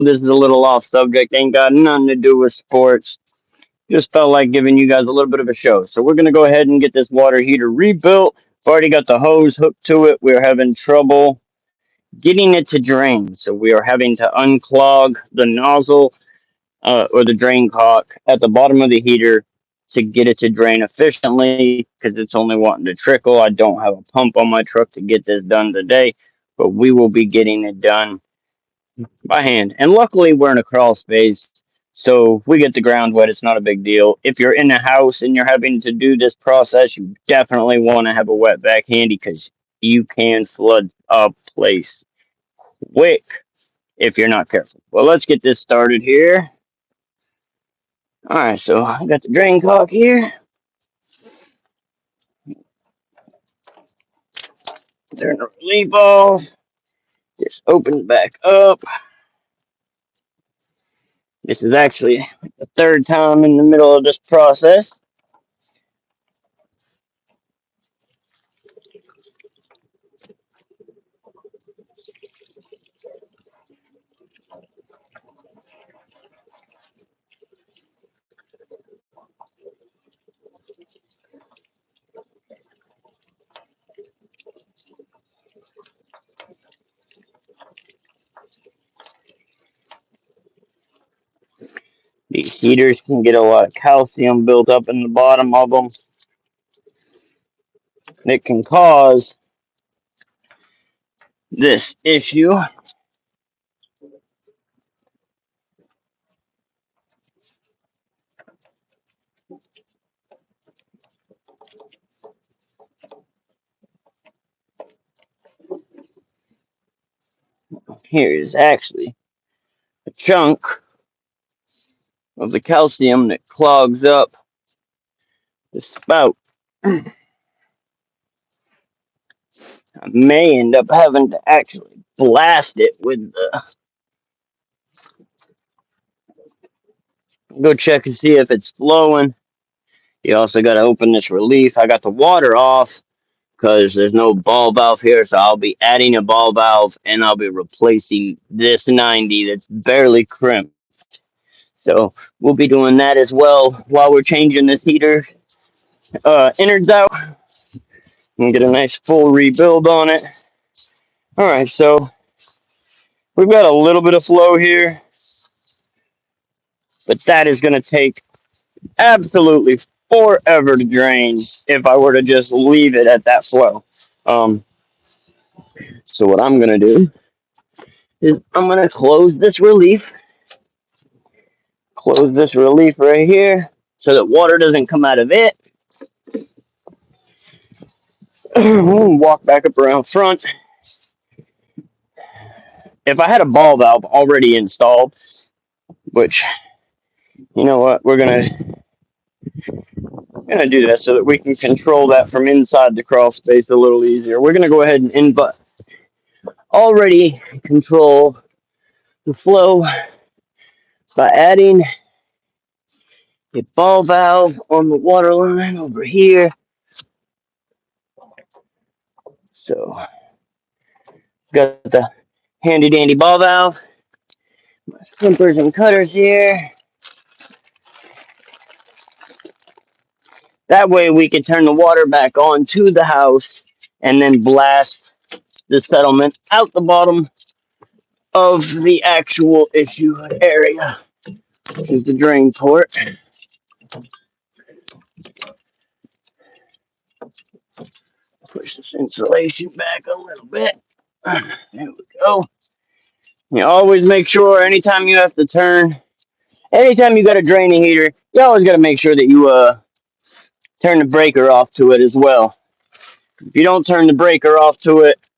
This is a little off subject, ain't got nothing to do with sports. Just felt like giving you guys a little bit of a show. So we're gonna go ahead and get this water heater rebuilt. I've already got the hose hooked to it. We're having trouble getting it to drain. So we are having to unclog the nozzle or the drain cock at the bottom of the heater to get it to drain efficiently because it's only wanting to trickle. I don't have a pump on my truck to get this done today, but we will be getting it done by hand. And luckily, we're in a crawl space, so if we get the ground wet, it's not a big deal. If you're in a house and you're having to do this process, you definitely want to have a wet back handy because you can flood a place quick if you're not careful. Well, let's get this started here. All right, so I got the drain cock here. Turn the relief off. Just open it back up. This is actually the third time in the middle of this process. These heaters can get a lot of calcium built up in the bottom of them. And it can cause this issue. Here is actually a chunk of the calcium that clogs up the spout. I may end up having to actually blast it with the. Go check and see if it's flowing. You also got to open this relief. I got the water off because there's no ball valve here, so I'll be adding a ball valve and I'll be replacing this 90 that's barely crimped. So we'll be doing that as well while we're changing this heater innards out and get a nice full rebuild on it. All right, so we've got a little bit of flow here, but that is going to take absolutely forever to drain if I were to just leave it at that flow. Um, so what I'm going to do is I'm going to close this relief right here so that water doesn't come out of it. Walk back up around front. If I had a ball valve already installed, which, you know what, we're gonna do that so that we can control that from inside the crawl space a little easier. We're gonna go ahead and already control the flow by adding a ball valve on the water line over here. So got the handy dandy ball valve, my clippers and cutters here. That way we can turn the water back on to the house and then blast the settlement out the bottom of the actual issue area. This is the drain port. Push this insulation back a little bit. There we go. You always make sure anytime you have to anytime you got a draining heater, you always got to make sure that you turn the breaker off to it as well. If you don't turn the breaker off to it,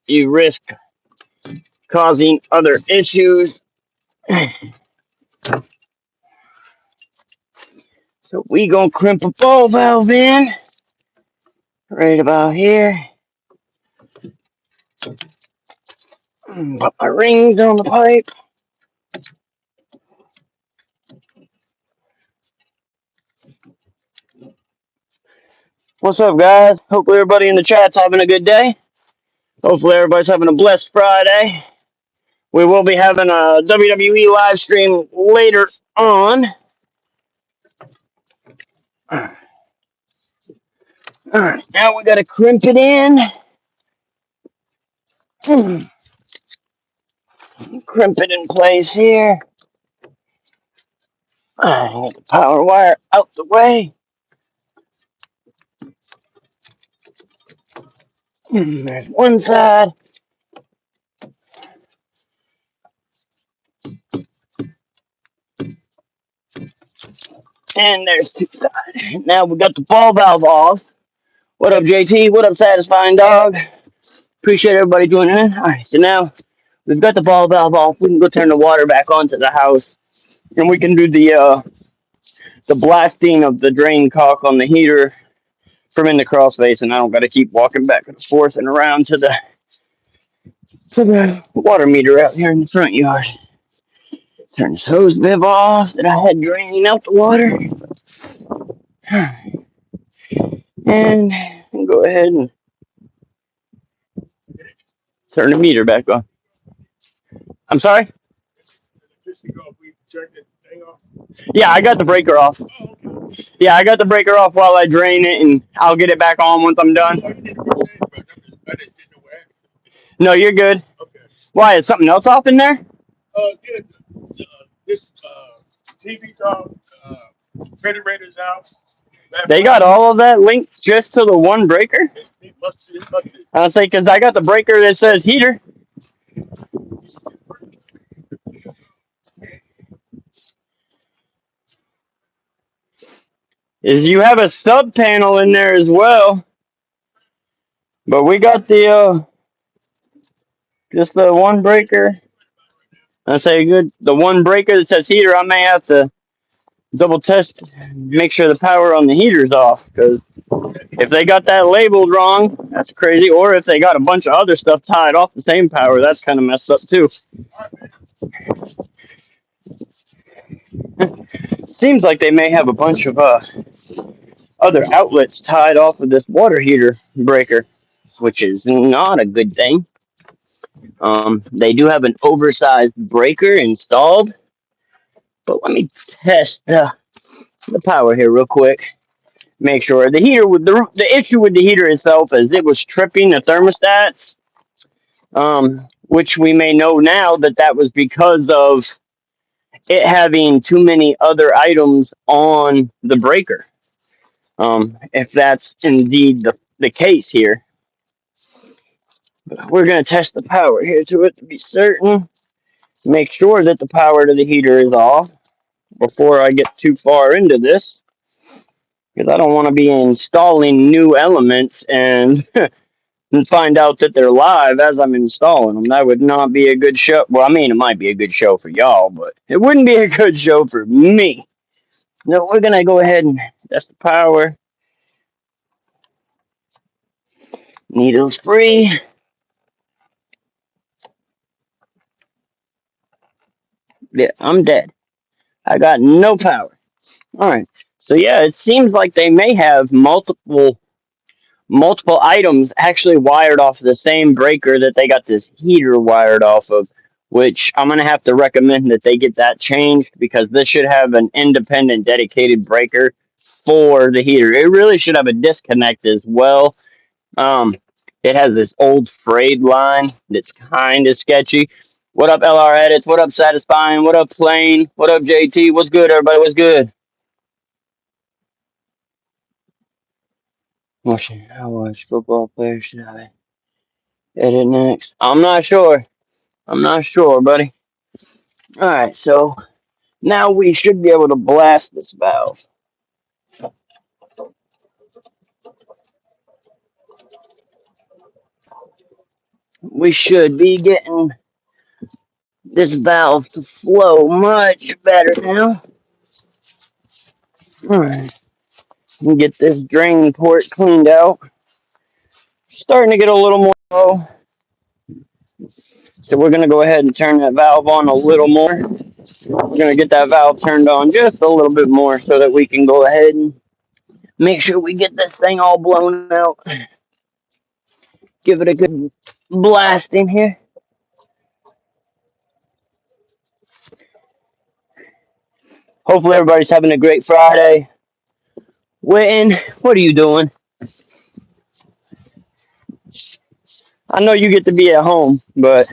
you risk causing other issues. So we gonna crimp a ball valve in right about here. Put my rings on the pipe. What's up, guys? Hopefully everybody in the chat's having a good day. Hopefully everybody's having a blessed Friday. We will be having a WWE live stream later on. All right, now we got to crimp it in. Crimp it in place here. Get the power wire out the way. There's one side. And there's two sides. Now we got the ball valve off. What up, JT? What up, Satisfying Dog? Appreciate everybody joining in. All right, so now we've got the ball valve off. We can go turn the water back onto the house, and we can do the blasting of the drain caulk on the heater from in the crawl space, and I don't got to keep walking back and forth and around to the water meter out here in the front yard. Turn this hose bib off that I had draining out the water, and go ahead and turn the meter back on. I'm sorry? Yeah, I got the breaker off. Yeah, I got the breaker off while I drain it, and I'll get it back on once I'm done. No, you're good. Why, is something else off in there? This TV dog, refrigerator's out. They got all of that linked just to the one breaker? I'll say, because I got the breaker that says heater. Is you have a sub panel in there as well, but we got the just the one breaker. I say good. The one breaker that says heater, I may have to double test, make sure the power on the heater's off, because if they got that labeled wrong, that's crazy. Or if they got a bunch of other stuff tied off the same power, that's kind of messed up too. Seems like they may have a bunch of other outlets tied off of this water heater breaker, which is not a good thing. They do have an oversized breaker installed, but let me test the power here real quick. Make sure the heater with the issue with the heater itself is it was tripping the thermostats, which we may know now that was because of it having too many other items on the breaker. If that's indeed the case here. But we're going to test the power here to it to be certain. Make sure that the power to the heater is off before I get too far into this, because I don't want to be installing new elements and find out that they're live as I'm installing them. That would not be a good show. Well, I mean, it might be a good show for y'all, but it wouldn't be a good show for me. No, we're going to go ahead and test the power. Needles free. Yeah, I'm dead. I got no power. All right. So yeah, it seems like they may have multiple items actually wired off the same breaker that they got this heater wired off of, which I'm going to have to recommend that they get that changed, because this should have an independent dedicated breaker for the heater. It really should have a disconnect as well. It has this old frayed line that's kind of sketchy. What up, LR Edits? What up, Satisfying? What up, Plain? What up, JT? What's good, everybody? What's good? How much football players should I edit next? I'm not sure. I'm not sure, buddy. All right, so now we should be able to blast this valve. We should be getting this valve to flow much better now. All right, we get this drain port cleaned out. Starting to get a little more low. So we're going to go ahead and turn that valve on a little more. We're going to get that valve turned on just a little bit more so that we can go ahead and make sure we get this thing all blown out. Give it a good blast in here. Hopefully everybody's having a great Friday. Witten, what are you doing? I know you get to be at home, but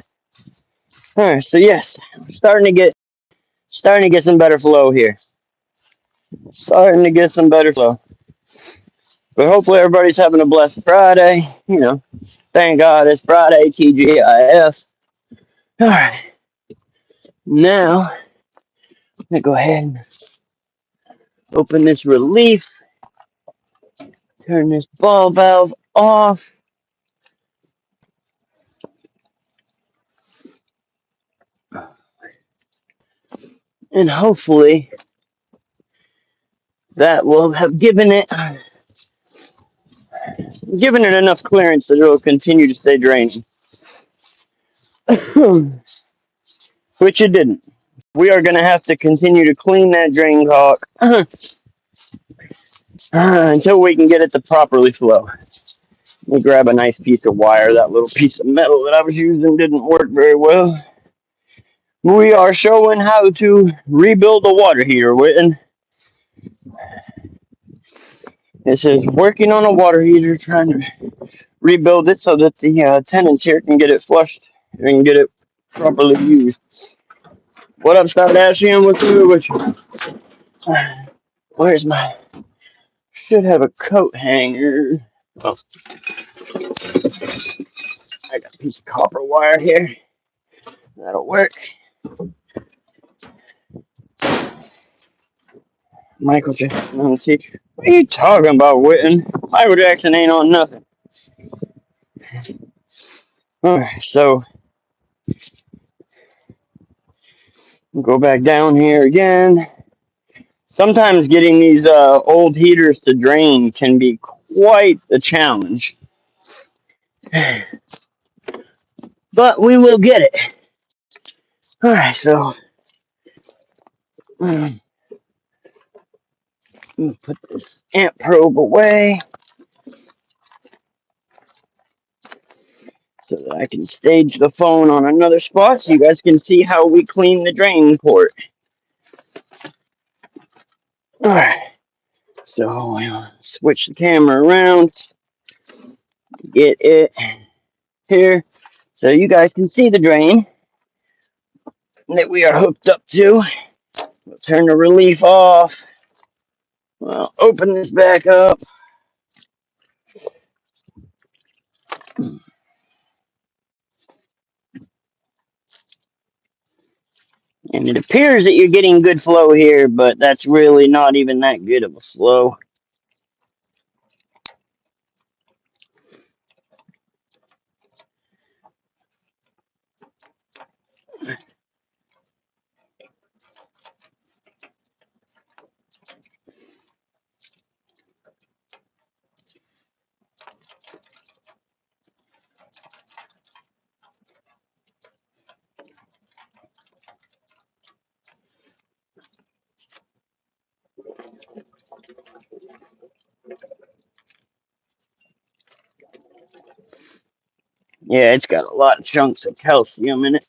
all right. So yes, starting to get some better flow here. Starting to get some better flow. But hopefully everybody's having a blessed Friday. Thank God it's Friday, TGIF. All right. Now, I'm going to go ahead and open this relief. Turn this ball valve off. And hopefully that will have given it enough clearance that it will continue to stay drained. Which it didn't. We are going to have to continue to clean that drain caulk until we can get it to properly flow. Let me grab a nice piece of wire. That little piece of metal that I was using didn't work very well. We are showing how to rebuild a water heater, Witten. This is working on a water heater, trying to rebuild it so that the tenants here can get it flushed and get it properly used. What up, Stardashian? What's good with you? Where's my... Should have a coat hanger. Oh, I got a piece of copper wire here. That'll work. Michael Jackson on the teacher. What are you talking about, Witten? Michael Jackson ain't on nothing. Alright, so go back down here again. Sometimes getting these old heaters to drain can be quite a challenge. But we will get it. Alright, so put this amp probe away so that I can stage the phone on another spot so you guys can see how we clean the drain port. Alright, so we'll switch the camera around, get it here so you guys can see the drain that we are hooked up to. We'll turn the relief off. We'll open this back up. And it appears that you're getting good flow here, but that's really not even that good of a flow. Yeah, it's got a lot of chunks of calcium in it.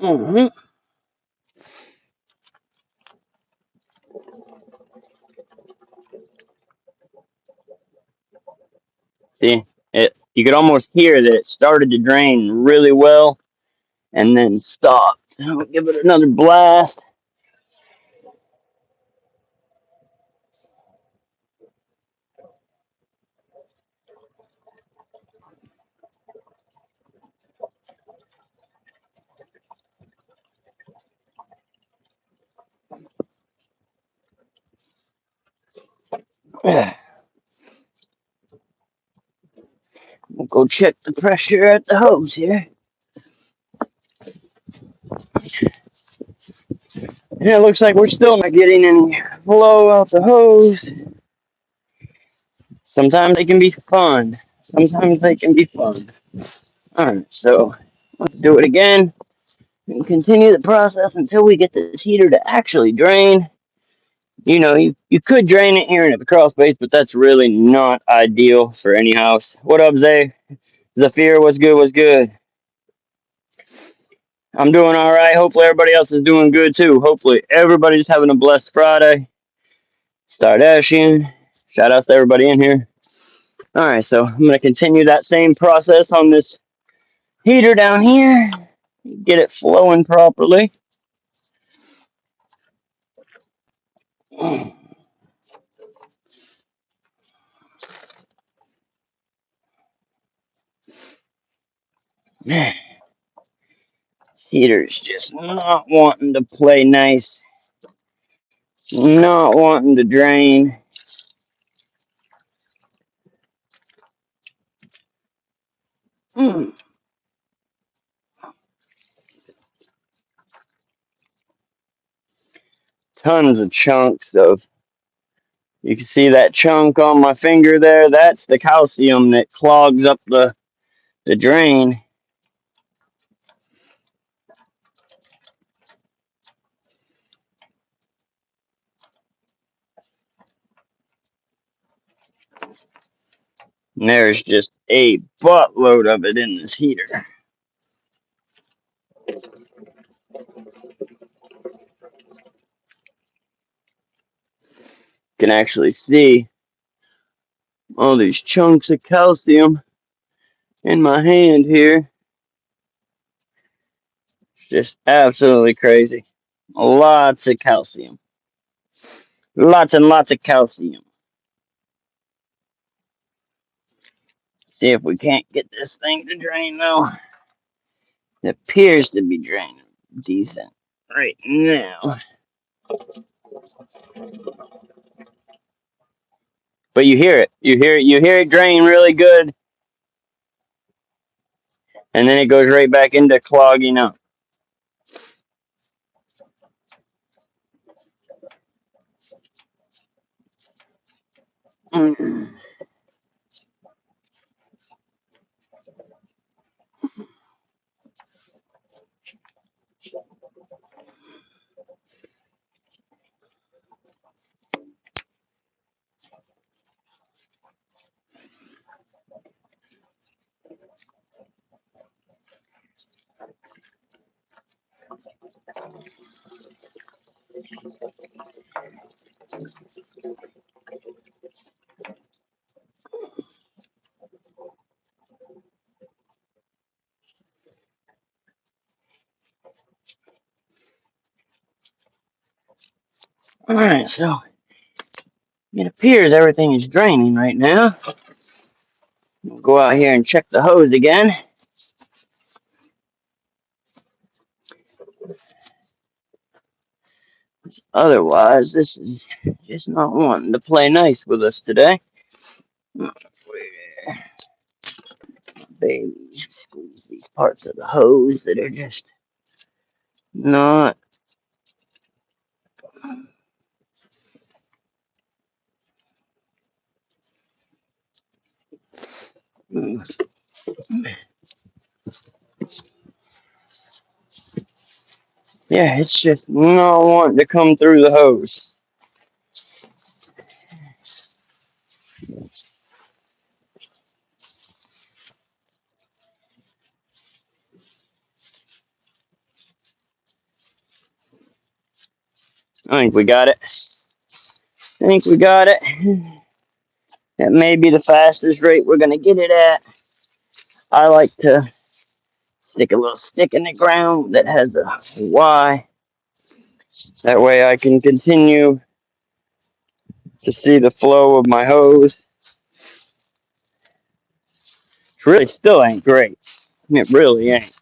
Mm-hmm. See, you could almost hear that it started to drain really well and then stopped. I'll give it another blast. We'll go check the pressure at the hose here. Yeah, it looks like we're still not getting any flow out the hose. Sometimes they can be fun. Alright, so let's do it again and continue the process until we get this heater to actually drain. You could drain it here in the crawl space, but that's really not ideal for any house. What up, Zay? Zafir, what's good? What's good? I'm doing all right. Hopefully, everybody else is doing good too. Hopefully, everybody's having a blessed Friday. Stardashian, shout out to everybody in here. All right, so I'm gonna continue that same process on this heater down here. Get it flowing properly. Man, this heater's just not wanting to play nice. It's not wanting to drain. Tons of chunks of. You can see that chunk on my finger there. That's the calcium that clogs up the drain. And there's just a buttload of it in this heater. You can actually see all these chunks of calcium in my hand here. It's just absolutely crazy. Lots of calcium. Lots and lots of calcium. See if we can't get this thing to drain though. It appears to be draining decent right now. But you hear it. You hear it drain really good. And then it goes right back into clogging up. Alright, so it appears everything is draining right now. We'll go out here and check the hose again. Otherwise, this is just not wanting to play nice with us today. Baby, squeeze these parts of the hose that are just not. Yeah, it's just not wanting to come through the hose. I think we got it. I think we got it. That may be the fastest rate we're going to get it at. I like to stick a little stick in the ground that has a Y. That way I can continue to see the flow of my hose. It really still ain't great. It really ain't.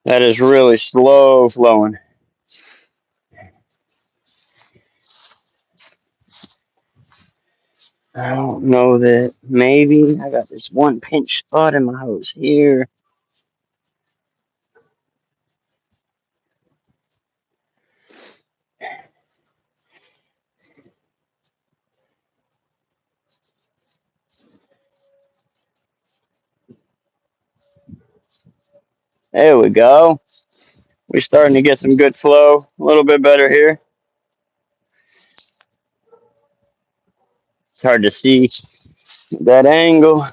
That is really slow flowing. I don't know that maybe I got this one pinch spot in my hose here. There we go. We're starting to get some good flow. A little bit better here. hard to see that angle.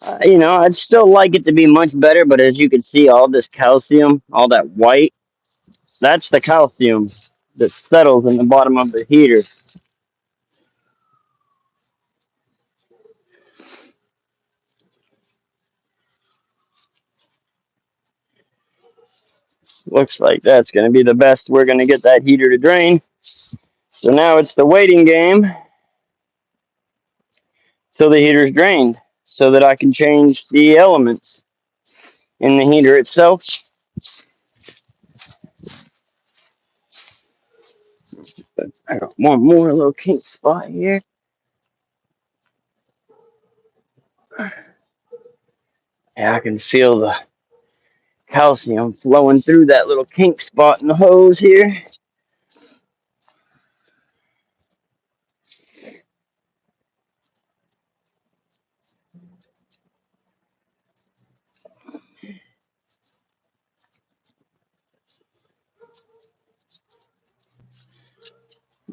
I'd still like it to be much better, but as you can see, all this calcium, all that white, that's the calcium that settles in the bottom of the heater. Looks like that's going to be the best we're going to get that heater to drain. So now it's the waiting game till the heater's drained so that I can change the elements in the heater itself. But I got one more little kink spot here. Yeah, I can feel the calcium flowing through that little kink spot in the hose here.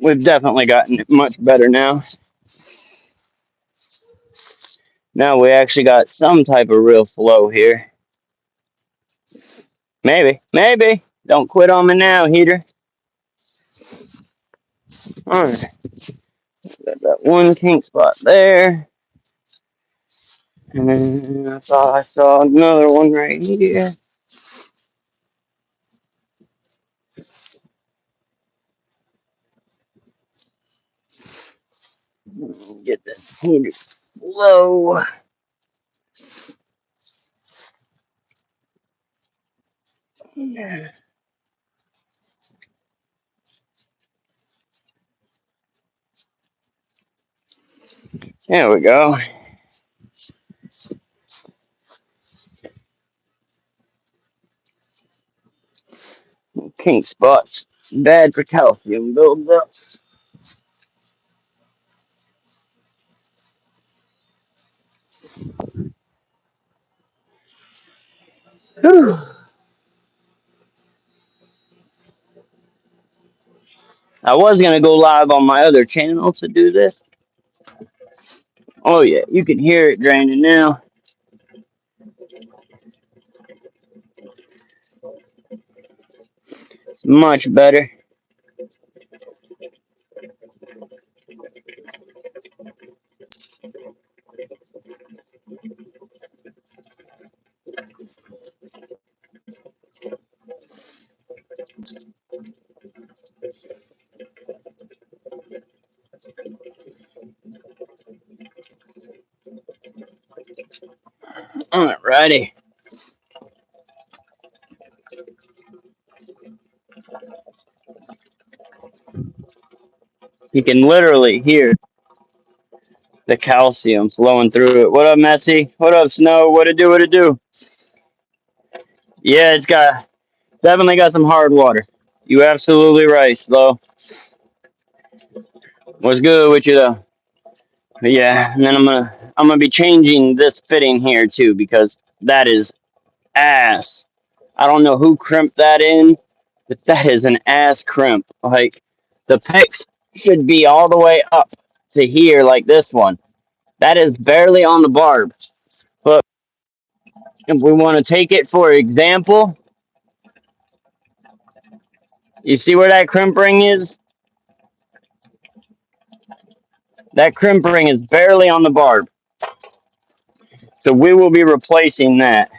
We've definitely gotten it much better now. Now we actually got some type of real flow here. Maybe. Don't quit on me now, heater. Alright. Got that one kink spot there. And I thought I saw another one right here. Get this heater low. There we go. Pink spots. Bad for calcium buildup. Whew. I was going to go live on my other channel to do this. Oh, yeah. You can hear it draining now. It's much better. Alrighty. You can literally hear the calcium flowing through it. What up, Messi? What up, Snow? What it do? What it do? Yeah, it's definitely got some hard water. You absolutely right, Slow. What's good with you though? But yeah, and then I'm gonna be changing this fitting here too because that is ass. I don't know who crimped that in, but that is an ass crimp. Like the pecs should be all the way up to here like this one. That is barely on the barb. But if we want to take it for example, you see where that crimp ring is? That crimp ring is barely on the barb. So we will be replacing that.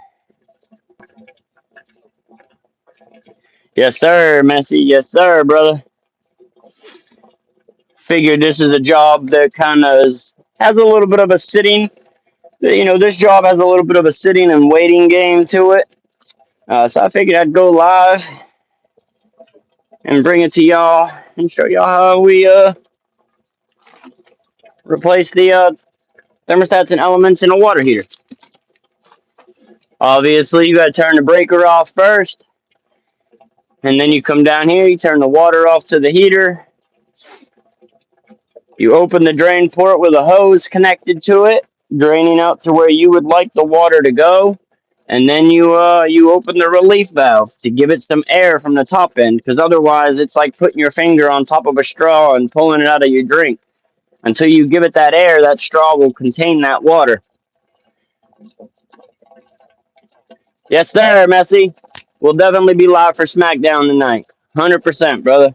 Yes, sir, Messi. Yes, sir, brother. Figured this is a job that kind of has a little bit of a sitting. This job has a little bit of a sitting and waiting game to it. So I figured I'd go live and bring it to y'all and show y'all how we replace the thermostats and elements in a water heater. Obviously, you got to turn the breaker off first, and then you come down here, you turn the water off to the heater. You open the drain port with a hose connected to it, draining out to where you would like the water to go. and then you open the relief valve to give it some air from the top end, because otherwise it's like putting your finger on top of a straw and pulling it out of your drink. Until you give it that air, that straw will contain that water. Yes, sir, Messi. We'll definitely be live for SmackDown tonight. 100%, brother.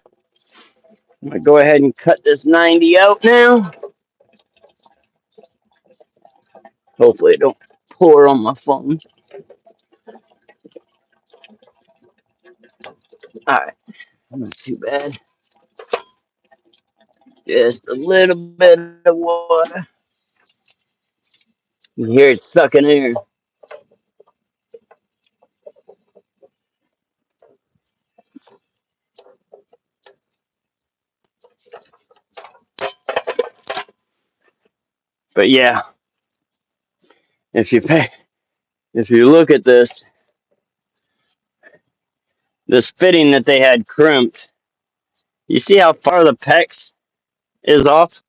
I'm going to go ahead and cut this 90 out now. Hopefully it don't pour on my phone. Alright, not too bad. Just a little bit of water. You hear it sucking air. But yeah, if you look at this fitting that they had crimped, you see how far the pecs is off?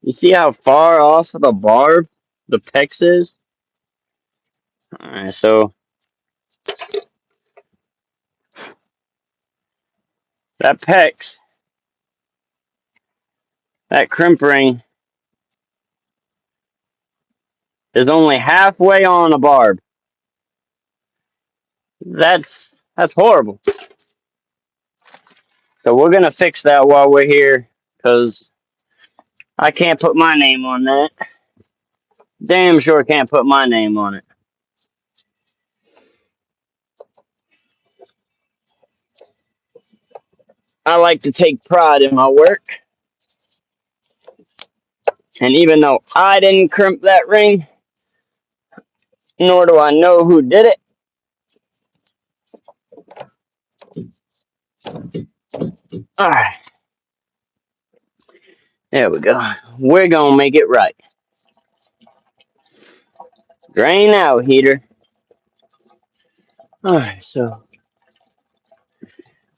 You see how far off of the barb the pecs is? Alright, so that pecs, that crimp ring is only halfway on a barb. That's horrible. So we're gonna fix that while we're here, because I can't put my name on that. Damn sure can't put my name on it. I like to take pride in my work. And even though I didn't crimp that ring, nor do I know who did it, alright. There we go. We're gonna make it right. Drain out, heater. Alright, so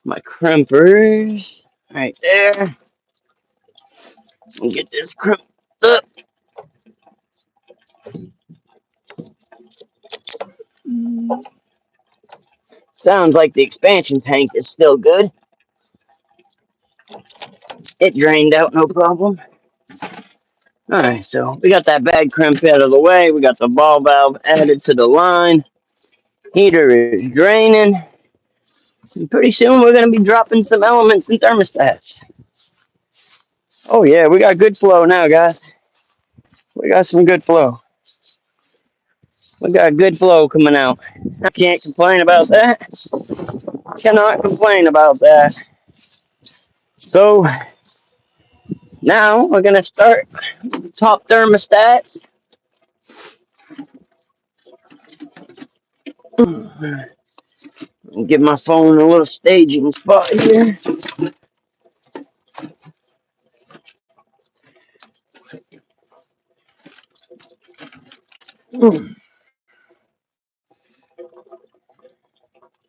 my crimpers right there. Get this crimped up. Sounds like the expansion tank is still good. It drained out no problem. Alright, so we got that bag crimp out of the way. We got the ball valve added to the line. Heater is draining. And pretty soon we're going to be dropping some elements and thermostats. Oh yeah, we got good flow now, guys. We got some good flow. We got good flow coming out. I can't complain about that. Cannot complain about that. So now we're going to start with the top thermostats. Give my phone a little staging spot here.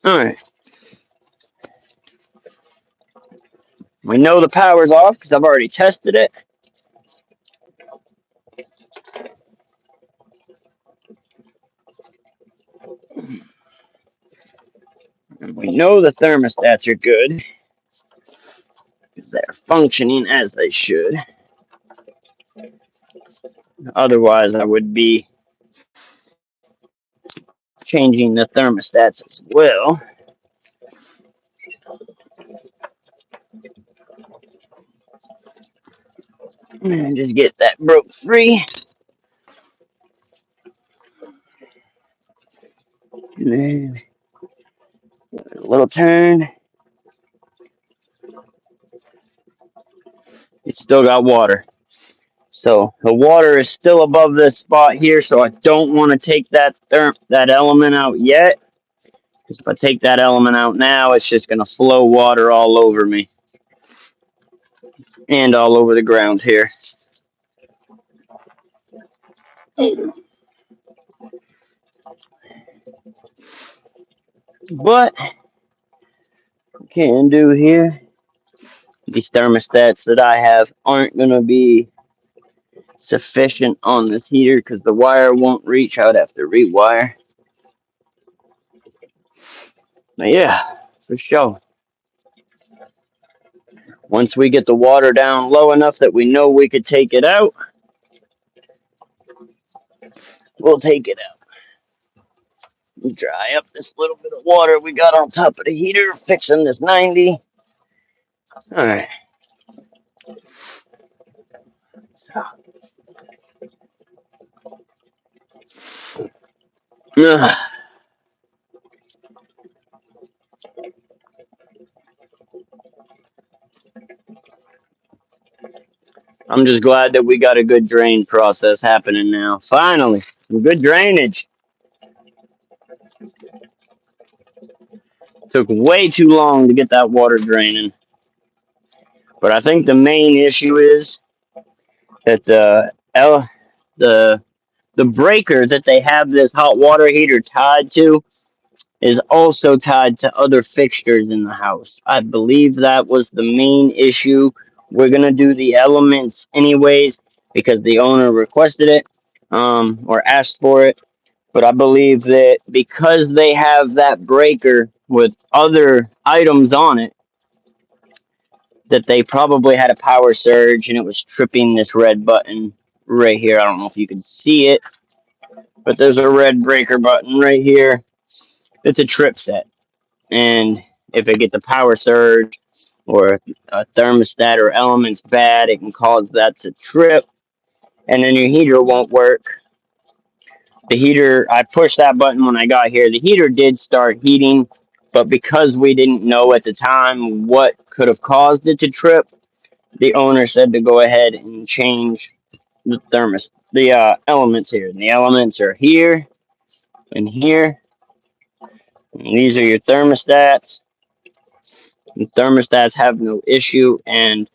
Alright. We know the power's off because I've already tested it. And we know the thermostats are good because they're functioning as they should. Otherwise, I would be changing the thermostats as well. And just get that broke free. And then a little turn. It's still got water. So the water is still above this spot here, so I don't want to take that element out yet. Because if I take that element out now, it's just going to flow water all over me. And all over the ground here. What we can do here, these thermostats that I have aren't going to be sufficient on this heater because the wire won't reach. I would have to rewire. But yeah, for sure. Once we get the water down low enough that we know we could take it out, we'll take it out. Dry up this little bit of water we got on top of the heater, fixing this 90. Alright. So. I'm just glad that we got a good drain process happening now. Finally, some good drainage. Took way too long to get that water draining. But I think the main issue is that the the breaker that they have this hot water heater tied to is also tied to other fixtures in the house. I believe that was the main issue. We're gonna do the elements anyways because the owner requested it, or asked for it. But I believe that because they have that breaker with other items on it, that they probably had a power surge and it was tripping this red button right here. I don't know if you can see it, but there's a red breaker button right here. It's a trip set. And if it gets a power surge or a thermostat or element's bad, it can cause that to trip, and then your heater won't work. The heater, I pushed that button when I got here. The heater did start heating, but because we didn't know at the time what could have caused it to trip, the owner said to go ahead and change the elements here. And the elements are here and here. And these are your thermostats. And thermostats have no issue, and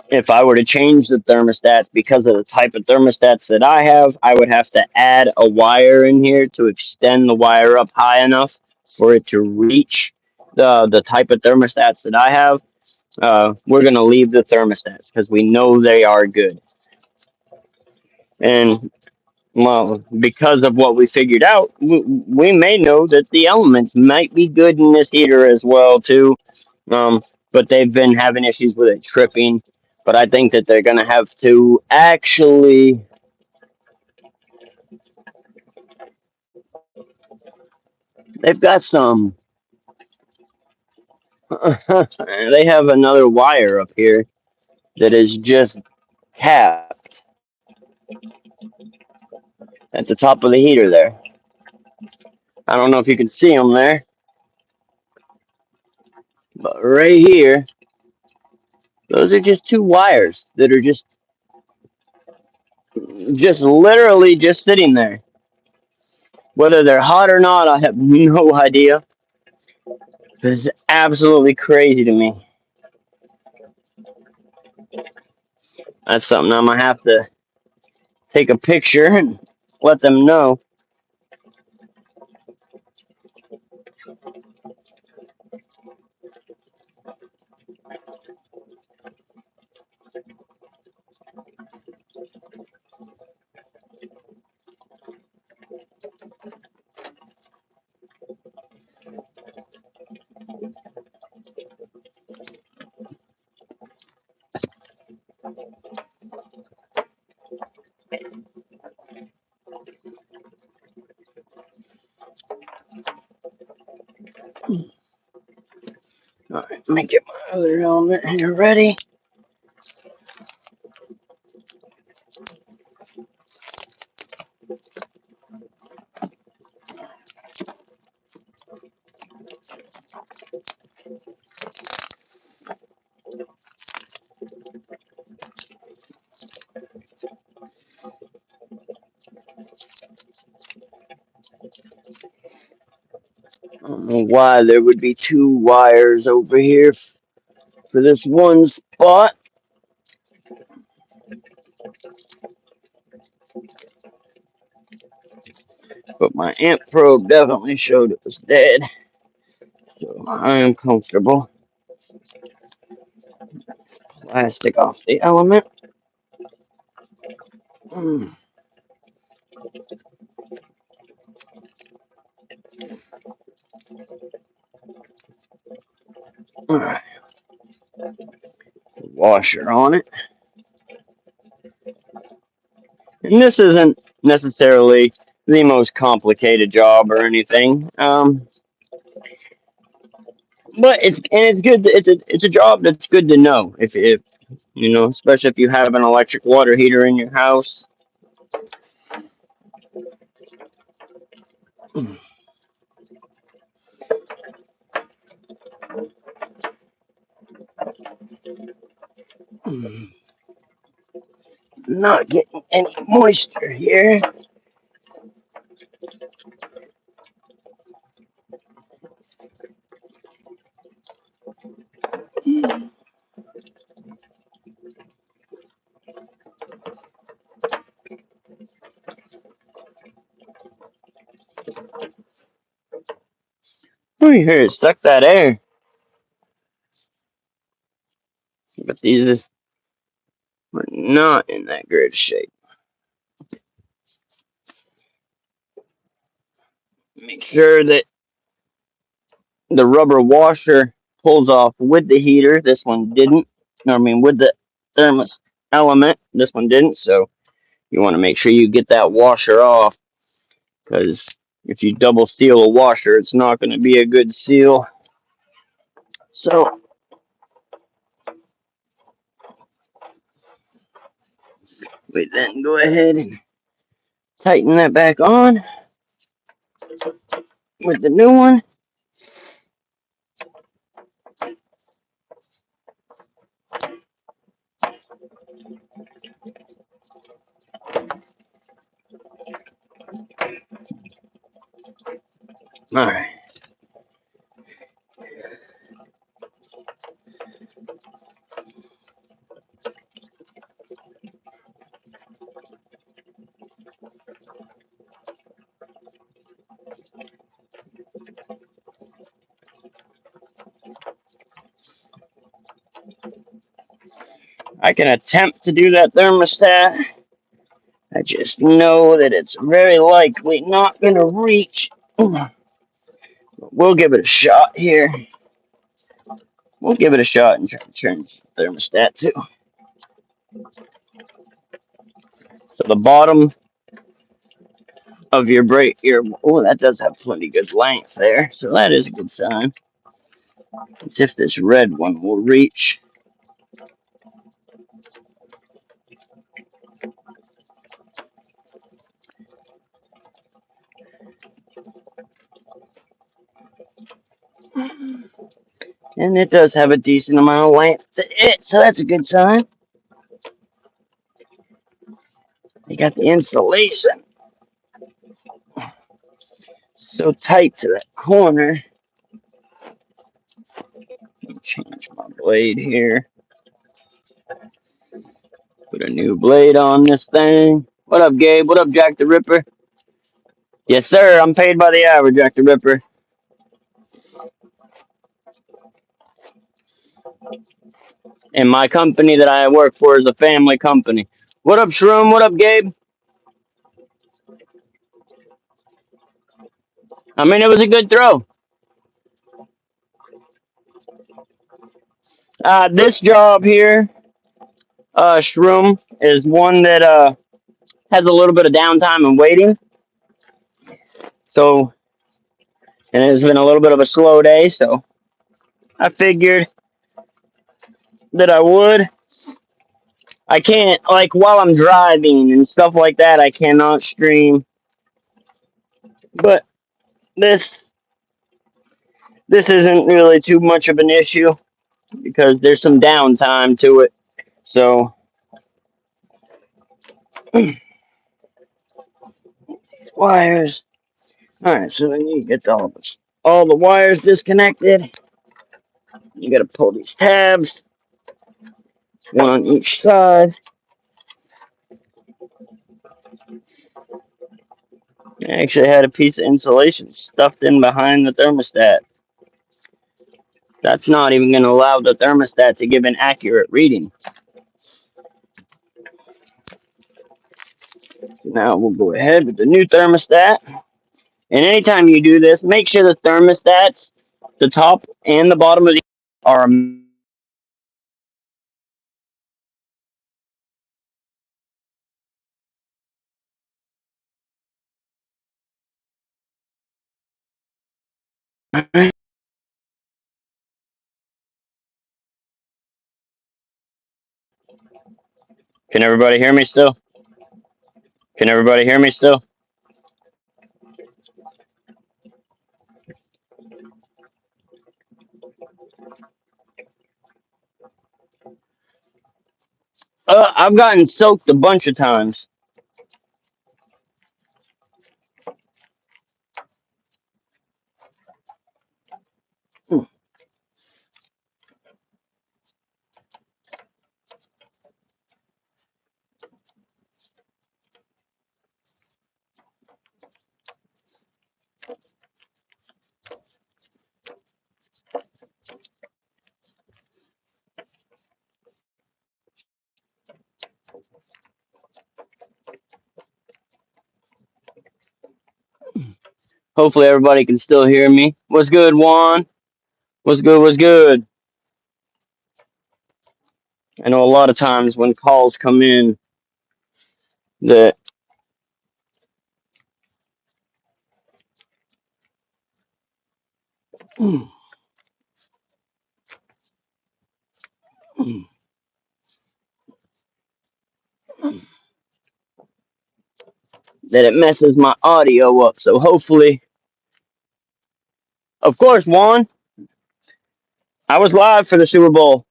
if I were to change the thermostats because of the type of thermostats that I have, I would have to add a wire in here to extend the wire up high enough for it to reach the type of thermostats that I have. We're going to leave the thermostats because we know they are good. And well, because of what we figured out, we may know that the elements might be good in this heater as well too. Um, but they've been having issues with it tripping. But I think that they're gonna have to actually. They've got some. They have another wire up here that is just capped at the top of the heater there. I don't know if you can see them there, but right here, those are just two wires that are just literally just sitting there. Whether they're hot or not, I have no idea. It's absolutely crazy to me. That's something I'm gonna have to take a picture and let them know. All right, let me get my other element here ready. I don't know why there would be two wires over here for this one spot, but my amp probe definitely showed it was dead, so I am comfortable. Plastic off the element. Mm. All right. Washer on it. And this isn't necessarily the most complicated job or anything. But it's good. It's a job that's good to know if you know, especially if you have an electric water heater in your house. Not getting any moisture here. Oh, you hear it suck that air. But these are not in that great shape. Make sure that the rubber washer pulls off with the heater. This one didn't. I mean, with the thermos element, this one didn't. So you want to make sure you get that washer off, because if you double seal a washer, it's not going to be a good seal. So we then go ahead and tighten that back on with the new one. All right. I can attempt to do that thermostat. I just know that it's very likely not going to reach. We'll give it a shot here. We'll give it a shot and turn the thermostat too. So the bottom of your oh, that does have plenty good length there. So that is a good sign. Let's see if this red one will reach. And it does have a decent amount of length to it, so that's a good sign. You got the insulation so tight to that corner. Let me change my blade here. Put a new blade on this thing. What up, Gabe? What up, Jack the Ripper? Yes, sir. I'm paid by the hour, Jack the Ripper. And my company that I work for is a family company. What up, Shroom? What up, Gabe? I mean, it was a good throw. This job here, Shroom, is one that has a little bit of downtime and waiting. So, and it's been a little bit of a slow day. So, I figured that I would. I can't, like, while I'm driving and stuff like that, I cannot stream. But this this isn't really too much of an issue because there's some downtime to it. So, wires. All right, so then you get all the wires disconnected. You got to pull these tabs, one on each side. I actually had a piece of insulation stuffed in behind the thermostat. That's not even going to allow the thermostat to give an accurate reading. Now we'll go ahead with the new thermostat. And anytime you do this, make sure the thermostats, the top and the bottom of the are. Can everybody hear me still? Can everybody hear me still? I've gotten soaked a bunch of times. Hopefully everybody can still hear me. What's good, Juan? What's good? What's good? I know a lot of times when calls come in that that it messes my audio up. So hopefully, of course, Juan, I was live for the Super Bowl.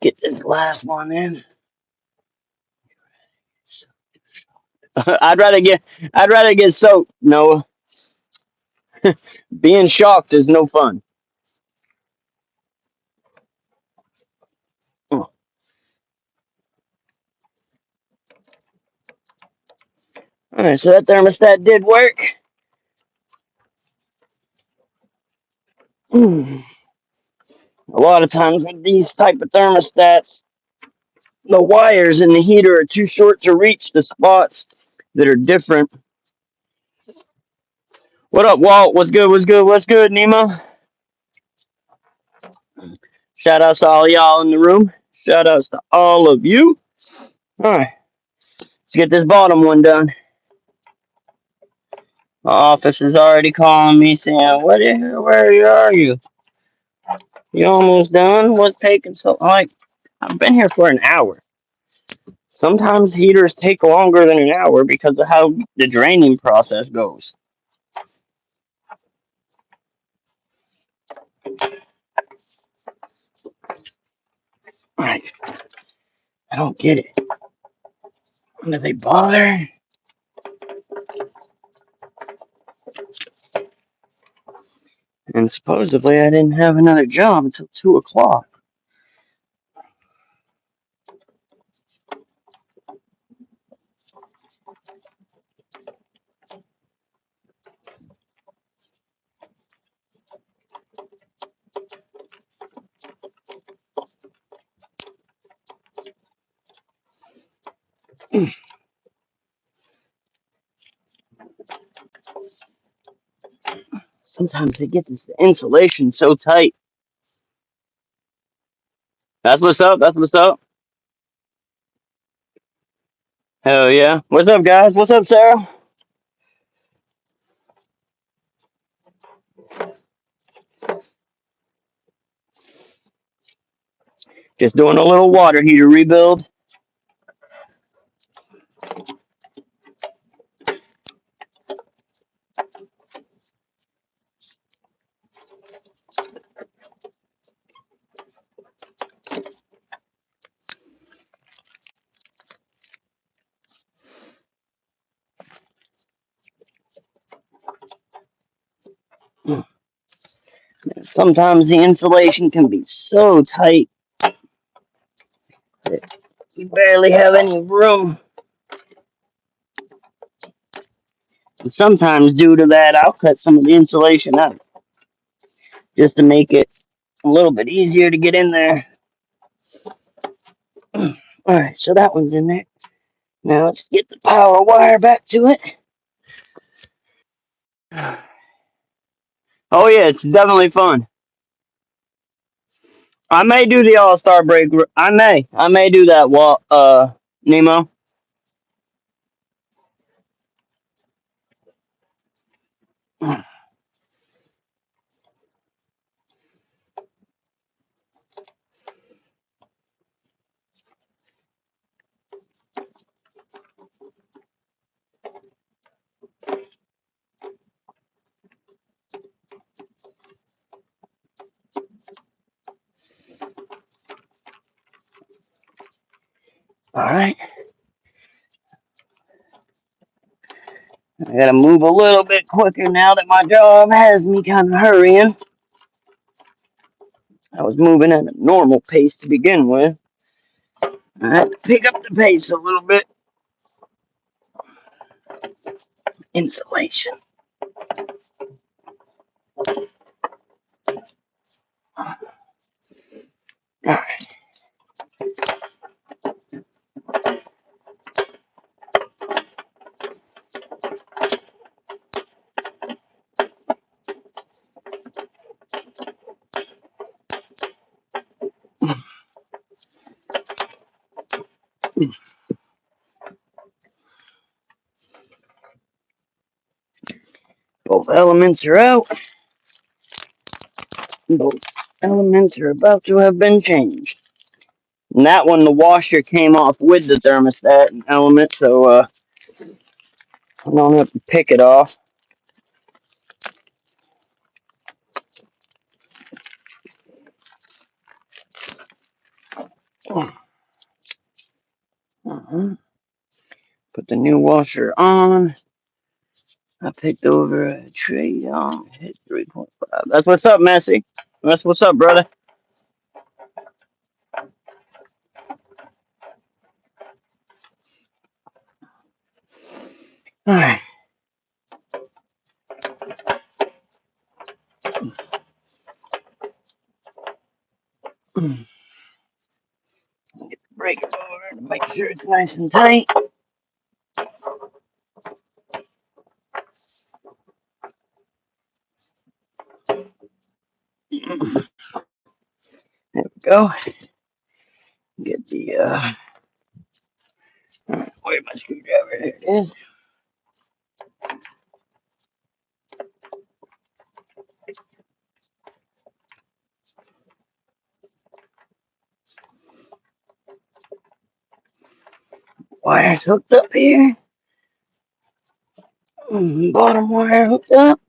Get this last one in. I'd rather get soaked. No, being shocked is no fun. All right, so that thermostat did work. A lot of times with these type of thermostats, the wires in the heater are too short to reach the spots that are different. What up, Walt? What's good? What's good? What's good, Nemo? Shout outs to all y'all in the room. Shout outs to all of you. All right, let's get this bottom one done. My office is already calling me saying, where are you? You almost done? What's taking so like I've been here for an hour. Sometimes heaters take longer than an hour because of how the draining process goes. Like, I don't get it. Do they bother? And supposedly I didn't have another job until 2 o'clock. Sometimes they get this insulation so tight. That's what's up. That's what's up. Hell yeah. What's up, guys? What's up, Sarah? Just doing a little water heater rebuild. Sometimes the insulation can be so tight that you barely have any room. And sometimes due to that, I'll cut some of the insulation out just to make it a little bit easier to get in there. Alright, so that one's in there. Now let's get the power wire back to it. Oh yeah, it's definitely fun. I may do the All-Star break. I may do that. Nemo. Alright. I gotta move a little bit quicker now that my job has me kind of hurrying. I was moving at a normal pace to begin with. I had to pick up the pace a little bit. Insulation. Alright. Both elements are out. Both elements are about to have been changed. And that one, the washer came off with the thermostat and element, so I don't have to pick it off. Put the new washer on. I picked over a tray hit 3.5. That's what's up, Messi. That's what's up, brother. Alright. Get the breaker over to make sure it's nice and tight. There we go. Get the where's my screwdriver? There it is. Wire's hooked up here. Bottom wire hooked up.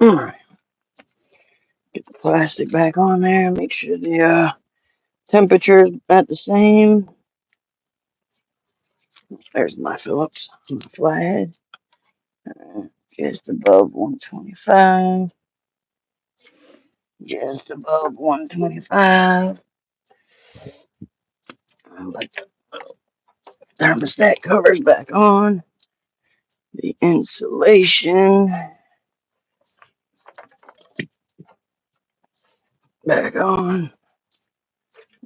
Alright. Get the plastic back on there. Make sure the temperature is at the same. There's my Phillips. My flathead. Just above 125. Just above 125. Put the thermostat covers back on. The insulation back on.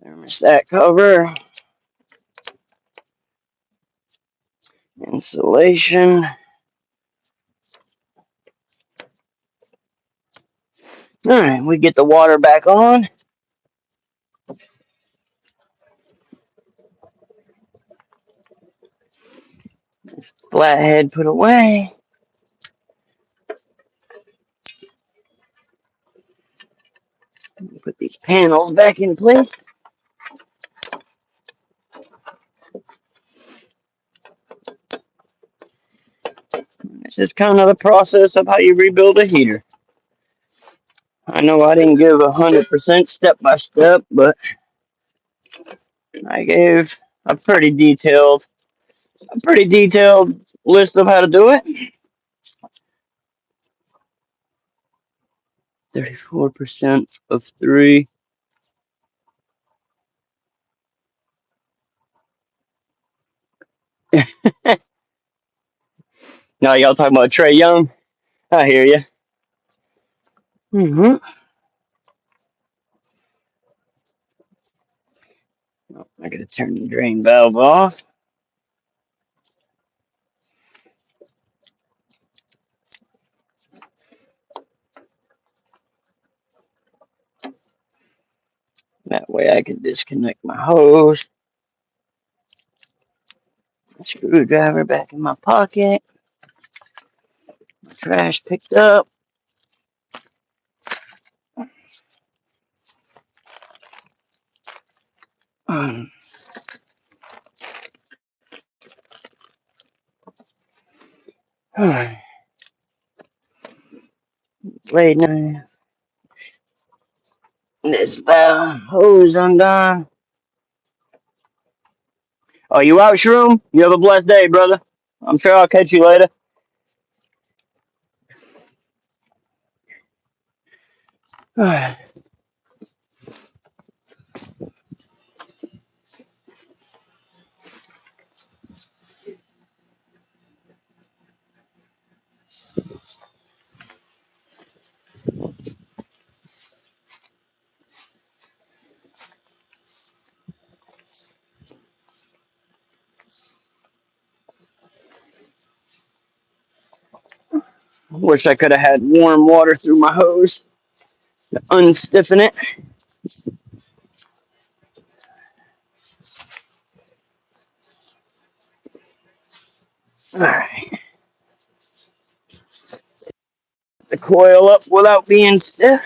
Thermostat cover. Insulation. Alright, we get the water back on. Flathead put away. Put these panels back in place. This is kind of the process of how you rebuild a heater. I know I didn't give 100% step by step, but I gave a pretty detailed list of how to do it. 34% of 3. Now y'all talking about Trae Young? I hear you. Mm-hmm. Oh, I gotta turn the drain valve off. That way I can disconnect my hose. Screwdriver back in my pocket. Trash picked up. Wait, this valve hose undone. Oh, you out, Shroom? You have a blessed day, brother. I'm sure I'll catch you later. Wish I could have had warm water through my hose to unstiffen it. Alright. The coil up without being stiff.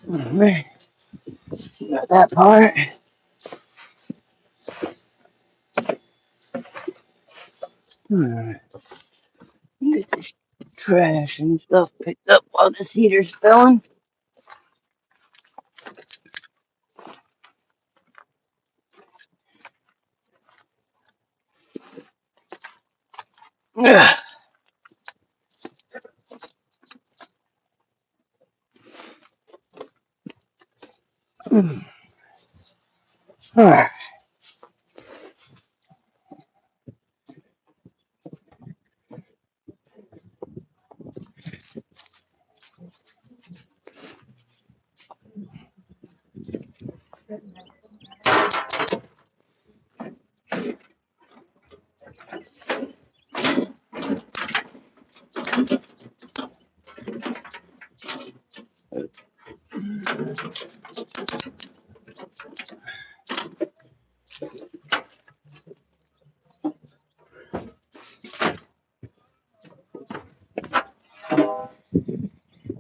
Alright. Got that part. Alright. Get this trash and stuff picked up while this heater's filling. Alright.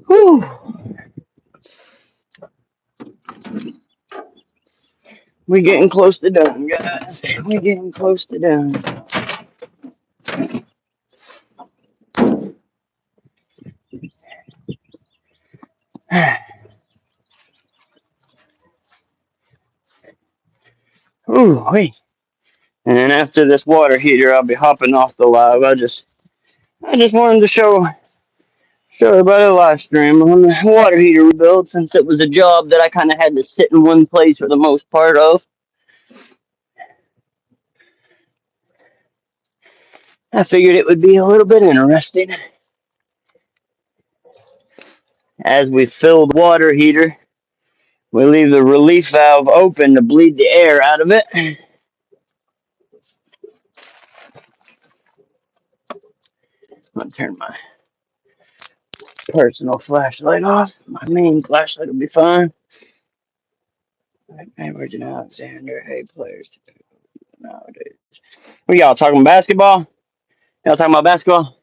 Whew. We're getting close to done, guys. We're getting close to done. Ooh, wait. And then after this water heater, I'll be hopping off the live. I just wanted to show everybody a live stream on the water heater rebuild, since it was a job that I kind of had to sit in one place for the most part of. I figured it would be a little bit interesting. As we fill the water heater, we leave the relief valve open to bleed the air out of it. I'm gonna turn my personal flashlight off. My main flashlight will be fine. Hey, Virgin Alexander. Hey, players nowadays. We y'all talking basketball? Y'all talking about basketball?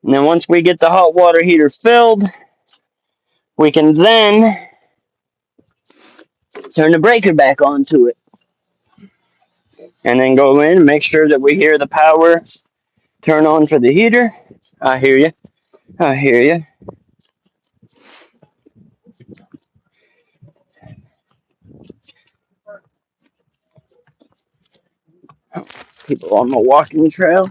And then once we get the hot water heater filled, we can then turn the breaker back onto it. And then go in and make sure that we hear the power turn on for the heater. I hear you. I hear you. People on the walking trail.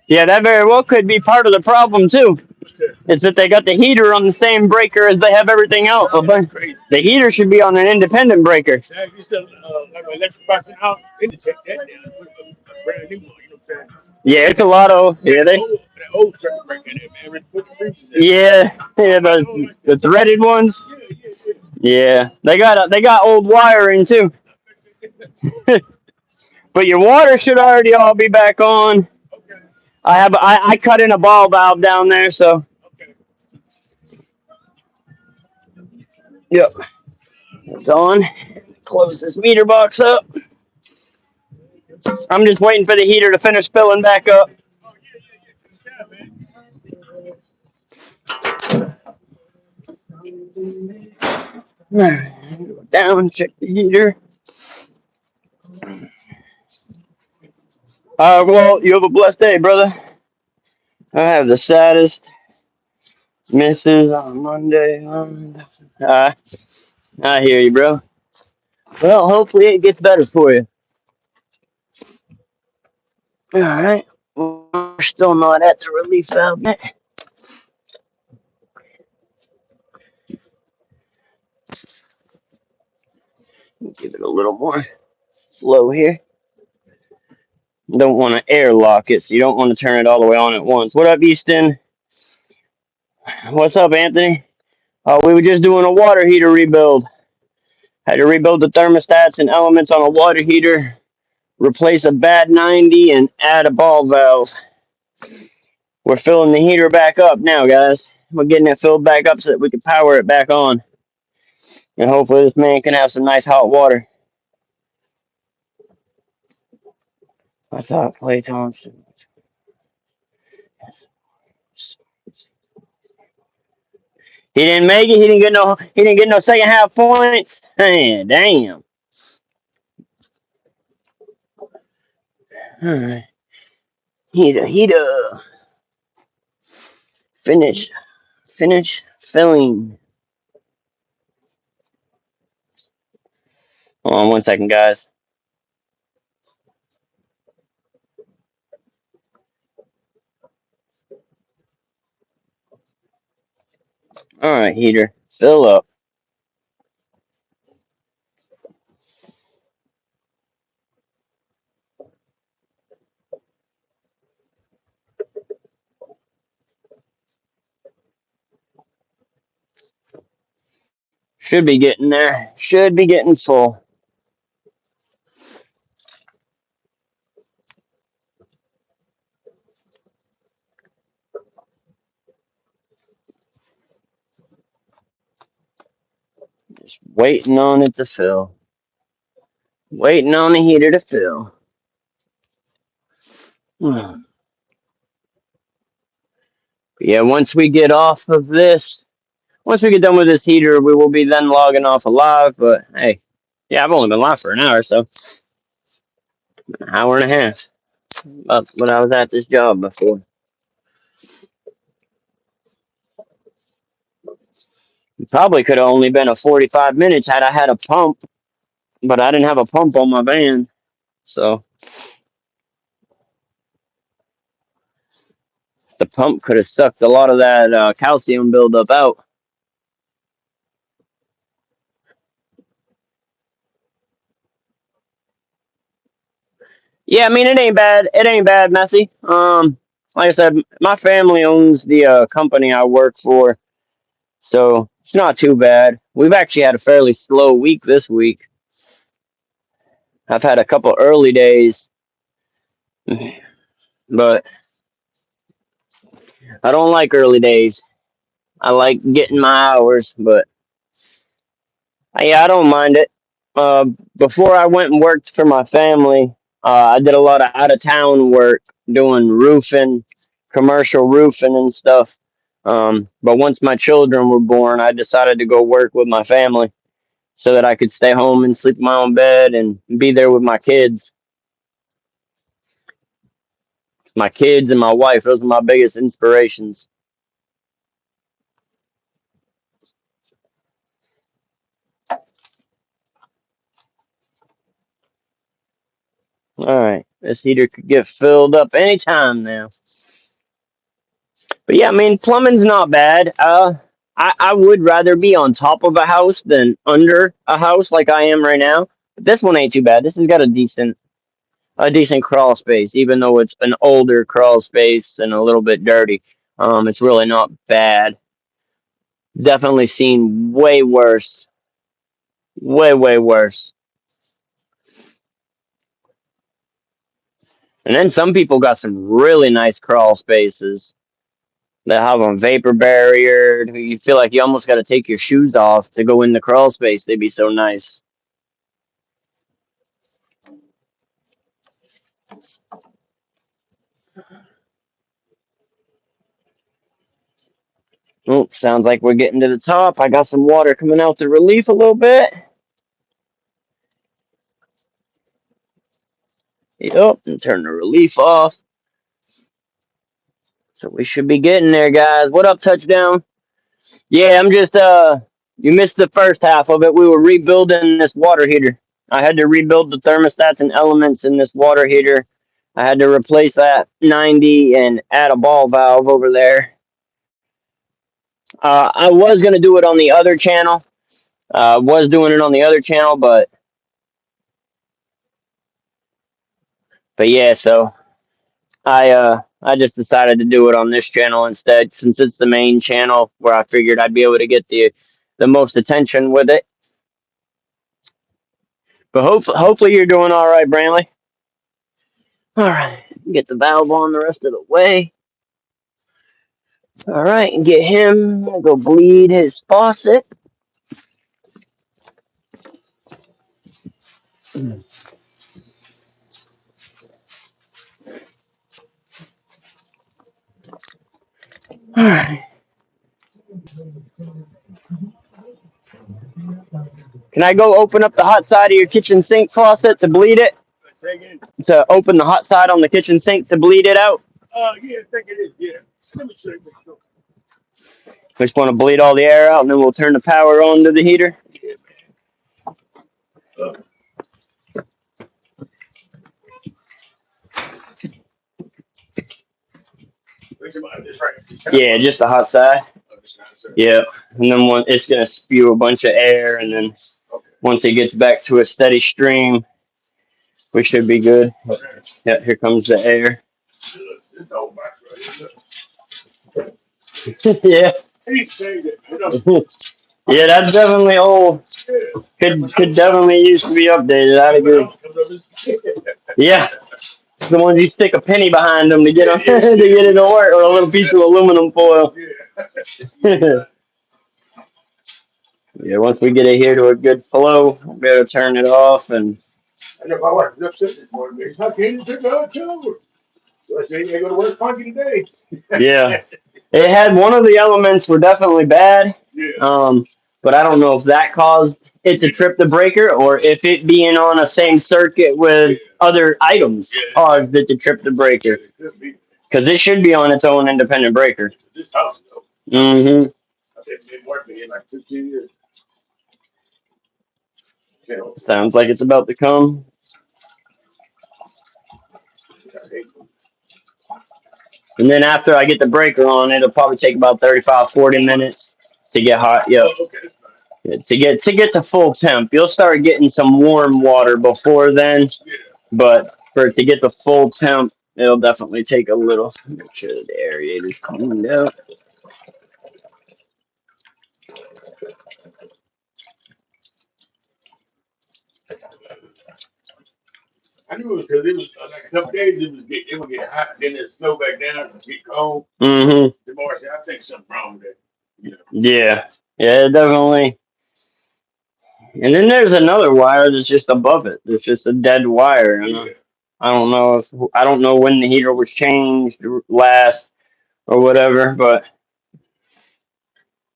Yeah, that very well could be part of the problem too. Is that they got the heater on the same breaker as they have everything else. But the heater should be on an independent breaker. Yeah, it's a lot of yeah, the threaded ones. Yeah, they got old wiring too. But your water should already all be back on. I cut in a ball valve down there, so yep, it's on. Close this meter box up. I'm just waiting for the heater to finish filling back up. Go down, check the heater. Well, you have a blessed day, brother. I have the saddest misses on Monday. I hear you, bro. Well, hopefully it gets better for you. All right. We're still not at the relief valve yet. Give it a little more slow here. Don't want to airlock it, so you don't want to turn it all the way on at once. What up, Easton? What's up, Anthony? We were just doing a water heater rebuild. Had to rebuild the thermostats and elements on a water heater, replace a bad 90, and add a ball valve. We're filling the heater back up now, guys. We're getting it filled back up so that we can power it back on. And hopefully this man can have some nice hot water. I thought Clay Thompson. He didn't make it. He didn't get no. He didn't get no second half points. Man, damn. All right. Heater. Finish filling. Hold on 1 second, guys. All right, heater, fill up. Should be getting there. Should be getting full. Just waiting on it to fill. Waiting on the heater to fill. Yeah, once we get off of this, once we get done with this heater, we will be then logging off of live. But hey, yeah, I've only been live for an hour, so an hour and a half. About when I was at this job before. It probably could have only been a 45 minutes had I had a pump, but I didn't have a pump on my van, so the pump could have sucked a lot of that calcium buildup out. Yeah, I mean it ain't bad. It ain't bad, messy. Like I said, my family owns the company I work for, so it's not too bad. We've actually had a fairly slow week this week. I've had a couple early days, but I don't like early days. I like getting my hours, but yeah, I don't mind it. Uh, Before I went and worked for my family, I did a lot of out of town work doing roofing, commercial roofing and stuff. But once my children were born, I decided to go work with my family so that I could stay home and sleep in my own bed and be there with my kids. My kids and my wife, those are my biggest inspirations. All right, this heater could get filled up anytime now. But yeah, I mean, plumbing's not bad. I would rather be on top of a house than under a house like I am right now. But this one ain't too bad. This has got a decent crawl space, even though it's an older crawl space and a little bit dirty. It's really not bad. Definitely seen way worse. Way, way worse. And then some people got some really nice crawl spaces that have a vapor barrier. You feel like you almost got to take your shoes off to go in the crawl space. They'd be so nice. Oh, sounds like we're getting to the top. I got some water coming out to relief a little bit. Yep, and turn the relief off. So we should be getting there, guys. What up, touchdown? Yeah, I'm just you missed the first half of it. We were rebuilding this water heater. I had to rebuild the thermostats and elements in this water heater. I had to replace that 90 and add a ball valve over there. I was gonna do it on the other channel. Was doing it on the other channel, but yeah. So I just decided to do it on this channel instead, since it's the main channel where I figured I'd be able to get the most attention with it. But hopefully you're doing all right, Brantley. All right, get the valve on the rest of the way. All right, and get him. Go bleed his faucet. All right. Can I go open up the hot side of your kitchen sink faucet to bleed it? To open the hot side on the kitchen sink to bleed it out? Yeah, I think it is. Yeah. Let me see. We just want to bleed all the air out, and then we'll turn the power on to the heater. Yeah, just the hot side. Yeah, and then it's gonna spew a bunch of air, and then once it gets back to a steady stream, we should be good. Yeah, here comes the air. Yeah. Yeah, that's definitely old. Could definitely use to be updated. I'd agree. Yeah, the ones you stick a penny behind them to get them to get it to work, or a little piece of aluminum foil. Yeah, once we get it here to a good flow, we'll be able to turn it off and. I know my wife was upset this morning. How can you take out shower? I said, you go to work funky today. Yeah, it had one of the elements were definitely bad. Yeah. But I don't know if that caused it to trip the breaker or if it being on a same circuit with other items caused it to trip the breaker. Because it should be on its own independent breaker. Mm-hmm. It's been working in like 15 years. Sounds like it's about to come. And then after I get the breaker on, it'll probably take about 35, 40 minutes to get hot. Yep. Yeah, to get to full temp. You'll start getting some warm water before then, but For it to get the full temp, it'll definitely take a little. Make sure the aerator's cleaned out. I knew it was because it was like a couple days it would get hot, then it slow back down and get cold. Mm-hmm. The more I think something wrong with that. You know. Yeah. Yeah, definitely. And then there's another wire that's just above it. It's just a dead wire. You know? Yeah. I don't know when the heater was changed last or whatever, but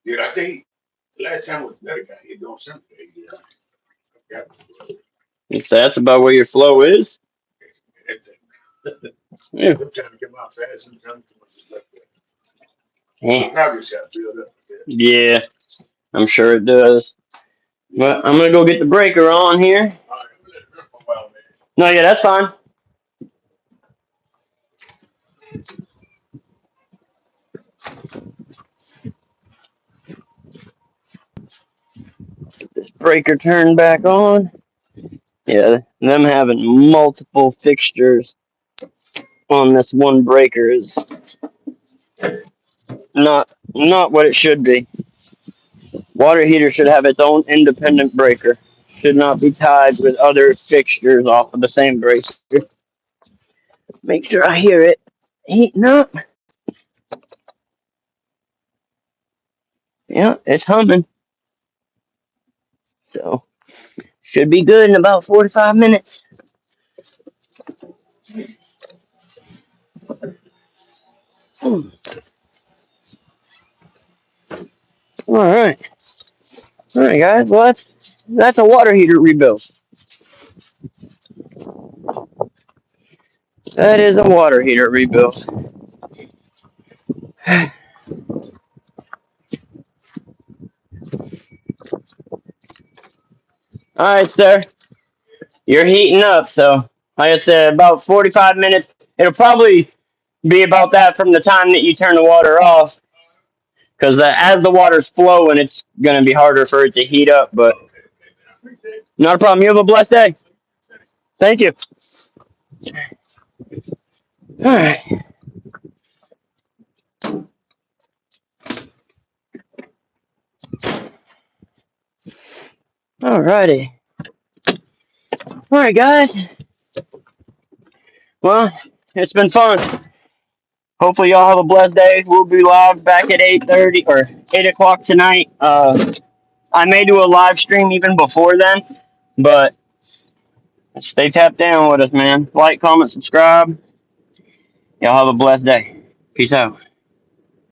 Yeah, I think last time was better guy. He doing something. Yeah. that's about where your flow is. Yeah. Sometimes it come out fast, sometimes it's like that. Eh. It probably just got built up. Yeah, I'm sure it does. But I'm gonna go get the breaker on here. All right, I'm gonna let it run for a while, man. No, yeah, that's fine. Get this breaker turned back on. Yeah, them having multiple fixtures on this one breaker is not what it should be. Water heater should have its own independent breaker. Should not be tied with other fixtures off of the same breaker. Make sure I hear it heating up. Yeah, it's humming. So should be good in about 45 minutes. All right. All right, guys. Well, that's a water heater rebuild. That is a water heater rebuild. All right, sir. You're heating up, so like I said, about 45 minutes. It'll probably be about that from the time that you turn the water off, because as the water's flowing, it's gonna be harder for it to heat up. But not a problem. You have a blessed day. Thank you. All right. All righty. All right, guys. Well, it's been fun. Hopefully, y'all have a blessed day. We'll be live back at 8:30 or 8 o'clock tonight. I may do a live stream even before then, but stay tapped down with us, man. Like, comment, subscribe. Y'all have a blessed day. Peace out.